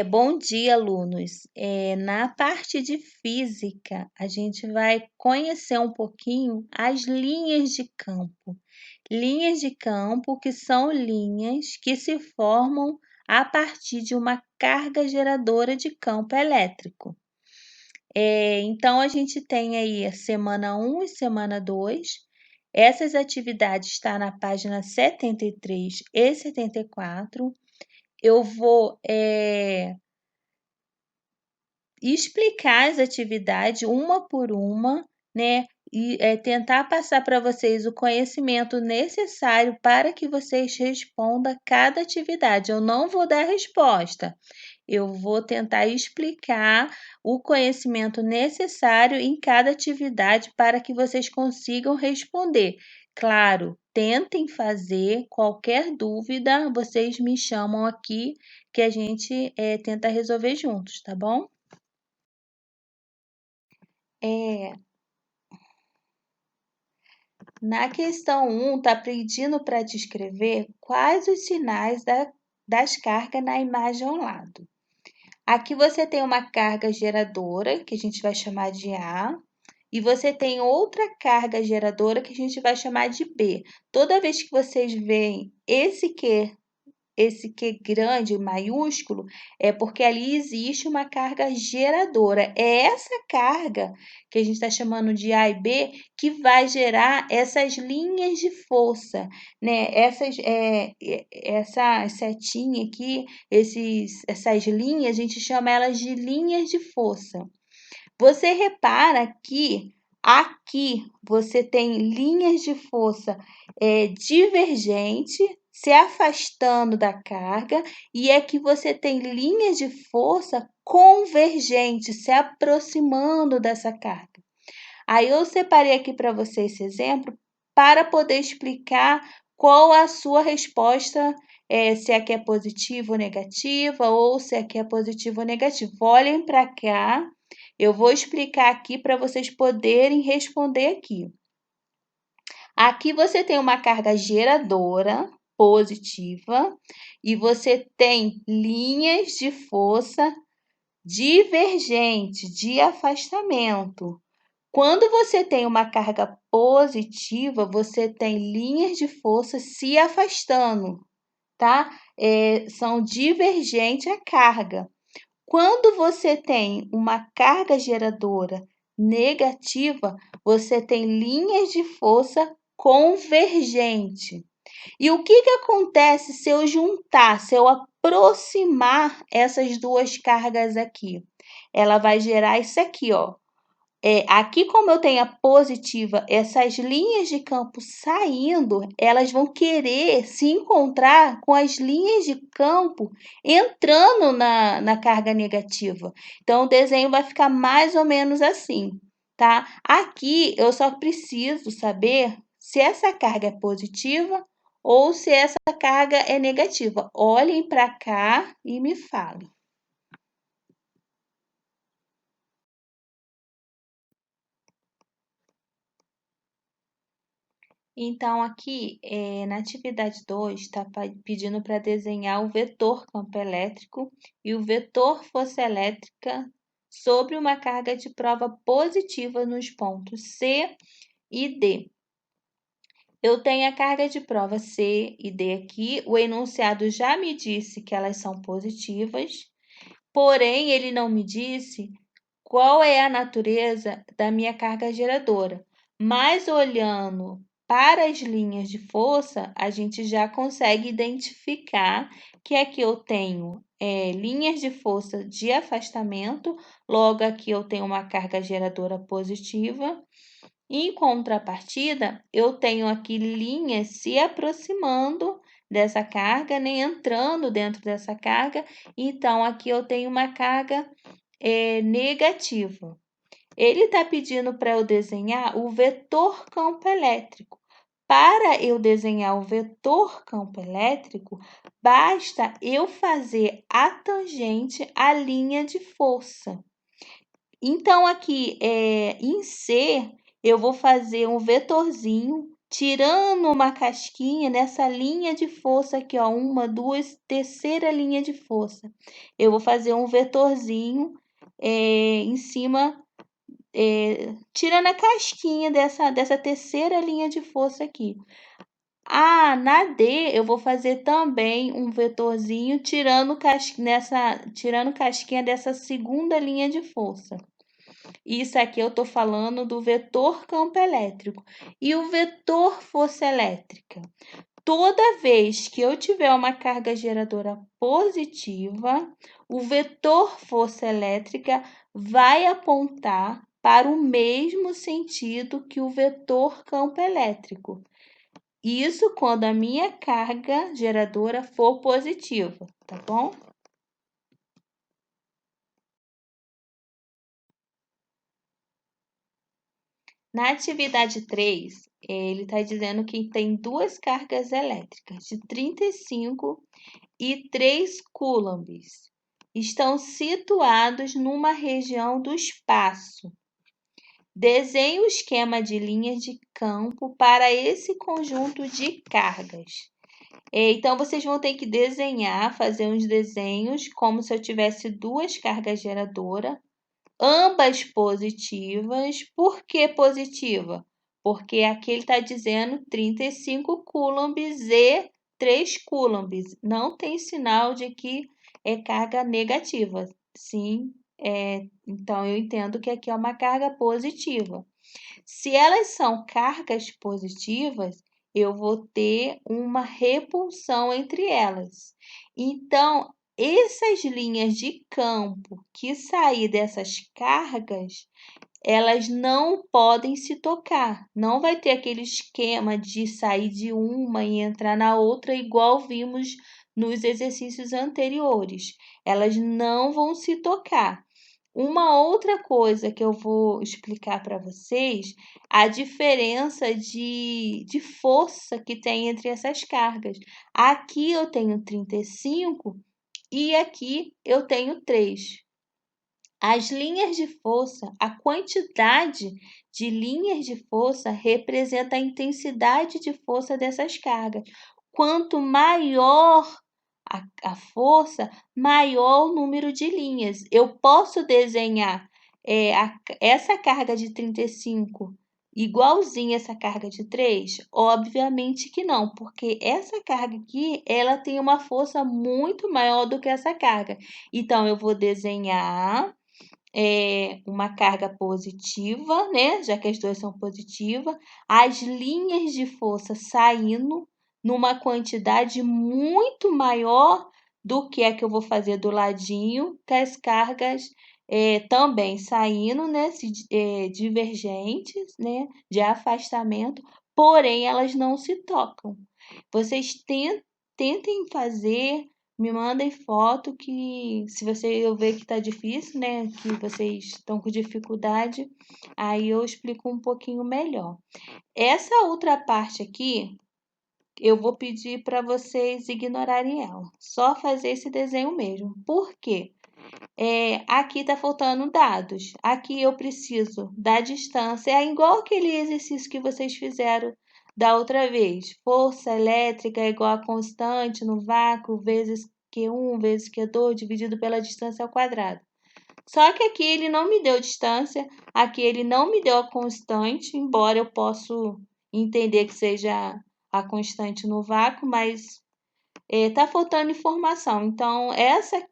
Bom dia, alunos. Na parte de física, a gente vai conhecer um pouquinho as linhas de campo. Linhas de campo que são linhas que se formam a partir de uma carga geradora de campo elétrico. Então, a gente tem aí a semana 1 e semana 2. Essas atividades estão na página 73 e 74. Eu vou explicar as atividades uma por uma, né? E tentar passar para vocês o conhecimento necessário para que vocês respondam cada atividade. Eu não vou dar resposta, eu vou tentar explicar o conhecimento necessário em cada atividade para que vocês consigam responder. Claro, tentem fazer. Qualquer dúvida, vocês me chamam aqui que a gente tenta resolver juntos, tá bom? Na questão 1, está pedindo para descrever quais os sinais das cargas na imagem ao lado. Aqui você tem uma carga geradora, que a gente vai chamar de A, e você tem outra carga geradora que a gente vai chamar de B. Toda vez que vocês veem esse Q grande, maiúsculo, é porque ali existe uma carga geradora. É essa carga que a gente está chamando de A e B que vai gerar essas linhas de força, né? Essa setinha aqui, essas linhas, a gente chama elas de linhas de força. Você repara que aqui você tem linhas de força divergente se afastando da carga, e aqui você tem linhas de força convergente se aproximando dessa carga. Aí eu separei aqui para você esse exemplo para poder explicar qual a sua resposta, se aqui é positiva ou negativa, ou se aqui é positivo ou negativo. Olhem para cá, eu vou explicar aqui para vocês poderem responder aqui. Aqui você tem uma carga geradora positiva e você tem linhas de força divergente, de afastamento. Quando você tem uma carga positiva, você tem linhas de força se afastando, tá? São divergentes à carga. Quando você tem uma carga geradora negativa, você tem linhas de força convergente. E o que acontece se eu juntar, se eu aproximar essas duas cargas aqui? Ela vai gerar isso aqui, ó. Aqui, como eu tenho a positiva, essas linhas de campo saindo, elas vão querer se encontrar com as linhas de campo entrando na carga negativa. Então, o desenho vai ficar mais ou menos assim, tá? Aqui, eu só preciso saber se essa carga é positiva ou se essa carga é negativa. Olhem para cá e me falem. Então, aqui, na atividade 2, está pedindo para desenhar o vetor campo elétrico e o vetor força elétrica sobre uma carga de prova positiva nos pontos C e D. Eu tenho a carga de prova C e D aqui. O enunciado já me disse que elas são positivas, porém, ele não me disse qual é a natureza da minha carga geradora. Mas olhando para as linhas de força, a gente já consegue identificar que aqui eu tenho linhas de força de afastamento, logo aqui eu tenho uma carga geradora positiva. Em contrapartida, eu tenho aqui linhas se aproximando dessa carga, né, entrando dentro dessa carga, então aqui eu tenho uma carga negativa. Ele está pedindo para eu desenhar o vetor campo elétrico. Para eu desenhar o vetor campo elétrico, basta eu fazer a tangente à linha de força. Então, aqui em C, eu vou fazer um vetorzinho tirando uma casquinha nessa linha de força aqui, ó, 1, 2, terceira linha de força. Eu vou fazer um vetorzinho em cima, tirando a casquinha dessa terceira linha de força aqui. Na D, eu vou fazer também um vetorzinho tirando casquinha dessa segunda linha de força. Isso aqui eu estou falando do vetor campo elétrico. E o vetor força elétrica? Toda vez que eu tiver uma carga geradora positiva, o vetor força elétrica vai apontar para o mesmo sentido que o vetor campo elétrico. Isso quando a minha carga geradora for positiva, tá bom? Na atividade 3, ele está dizendo que tem duas cargas elétricas de 35 e 3 coulombs. Estão situados numa região do espaço. Desenhe o esquema de linhas de campo para esse conjunto de cargas. Então, vocês vão ter que desenhar, fazer uns desenhos, como se eu tivesse duas cargas geradoras, ambas positivas. Por que positiva? Porque aqui ele está dizendo 35 coulombs e 3 coulombs. Não tem sinal de que é carga negativa. Sim, então eu entendo que aqui é uma carga positiva. Se elas são cargas positivas, eu vou ter uma repulsão entre elas. Então, essas linhas de campo que sair dessas cargas, elas não podem se tocar. Não vai ter aquele esquema de sair de uma e entrar na outra, igual vimos nos exercícios anteriores. Elas não vão se tocar. Uma outra coisa que eu vou explicar para vocês, a diferença de força que tem entre essas cargas. Aqui eu tenho 35 e aqui eu tenho 3. As linhas de força, a quantidade de linhas de força representa a intensidade de força dessas cargas. Quanto maior a força, maior o número de linhas. Eu posso desenhar essa carga de 35 igualzinha essa carga de 3? Obviamente que não, porque essa carga aqui, ela tem uma força muito maior do que essa carga. Então, eu vou desenhar uma carga positiva, né? Já que as duas são positivas, as linhas de força saindo numa quantidade muito maior do que a que eu vou fazer do ladinho, que as cargas também saindo, né? Divergentes, né? De afastamento, porém elas não se tocam. Vocês tentem fazer. Me mandem foto que, se eu ver que está difícil, né, que vocês estão com dificuldade, aí eu explico um pouquinho melhor. Essa outra parte aqui, eu vou pedir para vocês ignorarem ela. Só fazer esse desenho mesmo. Por quê? Aqui está faltando dados. Aqui eu preciso da distância. É igual aquele exercício que vocês fizeram da outra vez. Força elétrica é igual a constante no vácuo vezes Q1 vezes Q2 dividido pela distância ao quadrado. Só que aqui ele não me deu distância, aqui ele não me deu a constante, embora eu possa entender que seja a constante no vácuo, mas tá faltando informação. Então, essa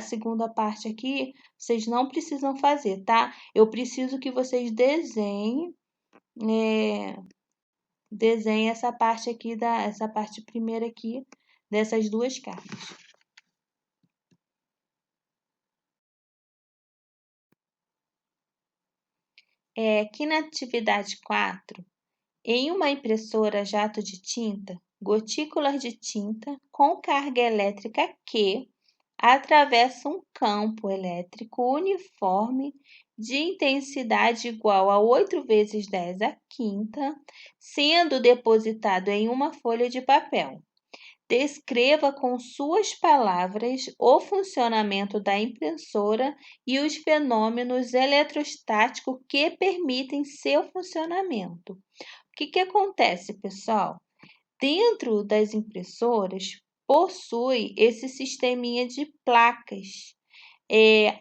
segunda parte aqui, vocês não precisam fazer, tá? Eu preciso que vocês desenhem essa parte aqui, essa parte primeira aqui, dessas duas cargas. Aqui na atividade 4, em uma impressora jato de tinta, gotículas de tinta com carga elétrica Q atravessa um campo elétrico uniforme de intensidade igual a 8 vezes 10 à quinta, sendo depositado em uma folha de papel. Descreva com suas palavras o funcionamento da impressora e os fenômenos eletrostáticos que permitem seu funcionamento. que acontece, pessoal? Dentro das impressoras, possui esse sisteminha de placas.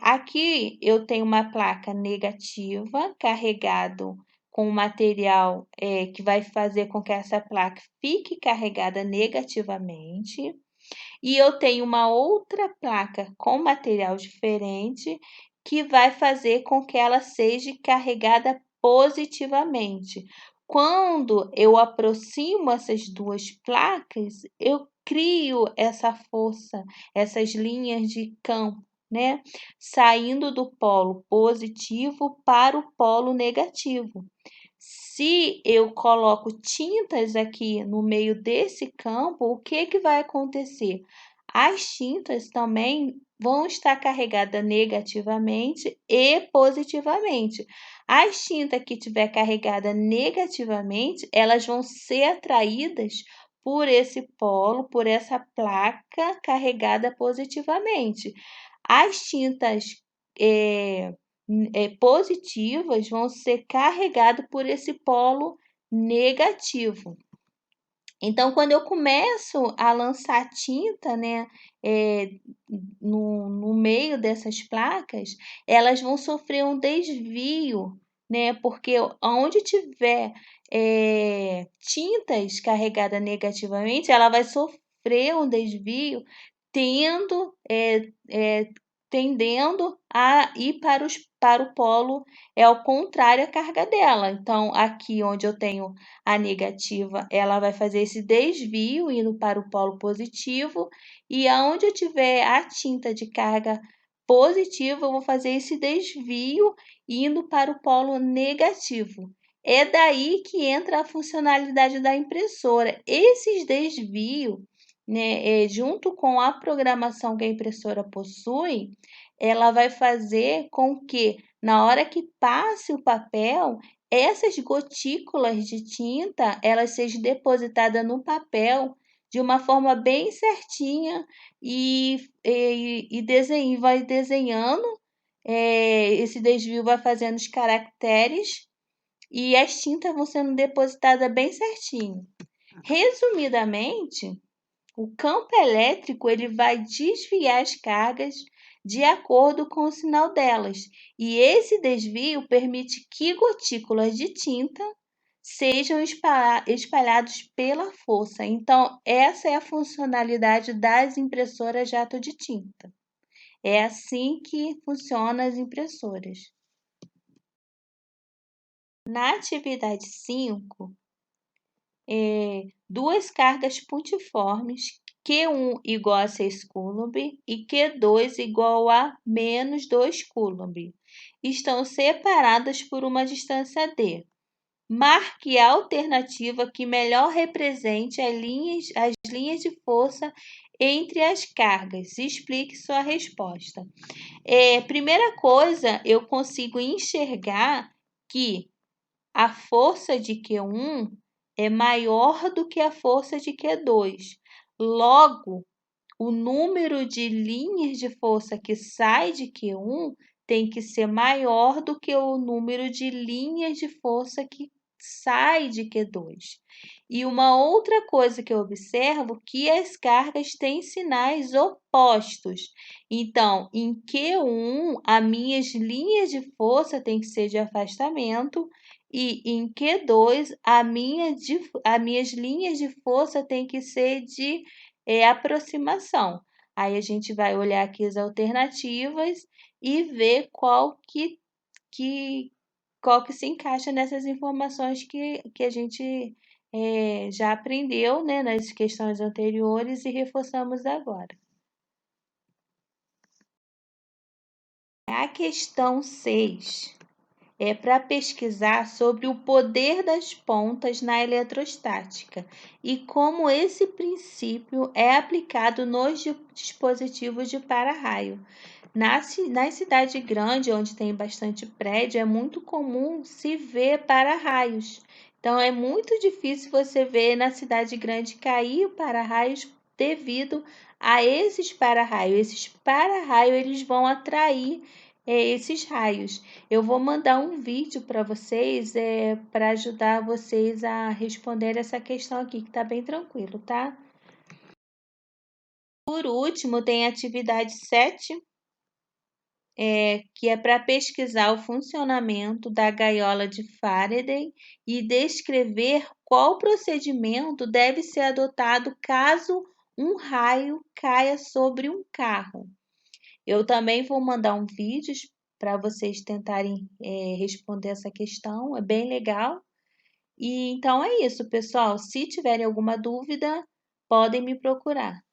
Aqui eu tenho uma placa negativa carregado com material que vai fazer com que essa placa fique carregada negativamente. E eu tenho uma outra placa com material diferente que vai fazer com que ela seja carregada positivamente. Quando eu aproximo essas duas placas, eu crio essa força, essas linhas de campo, né? Saindo do polo positivo para o polo negativo. Se eu coloco tintas aqui no meio desse campo, o que vai acontecer? As tintas também vão estar carregadas negativamente e positivamente. As tintas que tiver carregada negativamente, elas vão ser atraídas por esse polo, por essa placa carregada positivamente. As tintas positivas vão ser carregadas por esse polo negativo. Então, quando eu começo a lançar tinta, né, no meio dessas placas, elas vão sofrer um desvio, né, porque onde tiver tintas carregadas negativamente, ela vai sofrer um desvio, tendendo a ir para o polo ao contrário a carga dela. Então, aqui onde eu tenho a negativa, ela vai fazer esse desvio indo para o polo positivo, e aonde eu tiver a tinta de carga positiva, eu vou fazer esse desvio indo para o polo negativo. É daí que entra a funcionalidade da impressora. Esses desvios, né, junto com a programação que a impressora possui, ela vai fazer com que, na hora que passe o papel, essas gotículas de tinta, elas sejam depositadas no papel de uma forma bem certinha e vai desenhando, esse desvio vai fazendo os caracteres e as tintas vão sendo depositadas bem certinho. Resumidamente, o campo elétrico ele vai desviar as cargas de acordo com o sinal delas, e esse desvio permite que gotículas de tinta sejam espalhados pela força. Então, essa é a funcionalidade das impressoras jato de tinta. É assim que funcionam as impressoras. Na atividade 5, duas cargas pontiformes, Q1 igual a 6 coulomb e Q2 igual a menos 2 coulomb, estão separadas por uma distância D. Marque a alternativa que melhor represente as linhas de força entre as cargas. Explique sua resposta. Primeira coisa, eu consigo enxergar que a força de Q1 é maior do que a força de Q2. Logo, o número de linhas de força que sai de Q1 tem que ser maior do que o número de linhas de força que sai de Q2. E uma outra coisa que eu observo que as cargas têm sinais opostos. Então, em Q1, as minhas linhas de força têm que ser de afastamento e em Q2, as minhas linhas de força têm que ser de aproximação. Aí a gente vai olhar aqui as alternativas e ver qual que se encaixa nessas informações que a gente já aprendeu, né, nas questões anteriores e reforçamos agora. A questão 6 é para pesquisar sobre o poder das pontas na eletrostática e como esse princípio é aplicado nos dispositivos de para-raio. Nas cidades grandes, onde tem bastante prédio, é muito comum se ver para-raios. Então, é muito difícil você ver na cidade grande cair para-raios devido a esses para-raios. Esses para-raios eles vão atrair esses raios. Eu vou mandar um vídeo para vocês, para ajudar vocês a responder essa questão aqui, que está bem tranquilo, tá? Por último, tem a atividade 7, que é para pesquisar o funcionamento da gaiola de Faraday e descrever qual procedimento deve ser adotado caso um raio caia sobre um carro. Eu também vou mandar um vídeo para vocês tentarem responder essa questão, é bem legal. E então é isso, pessoal. Se tiverem alguma dúvida, podem me procurar.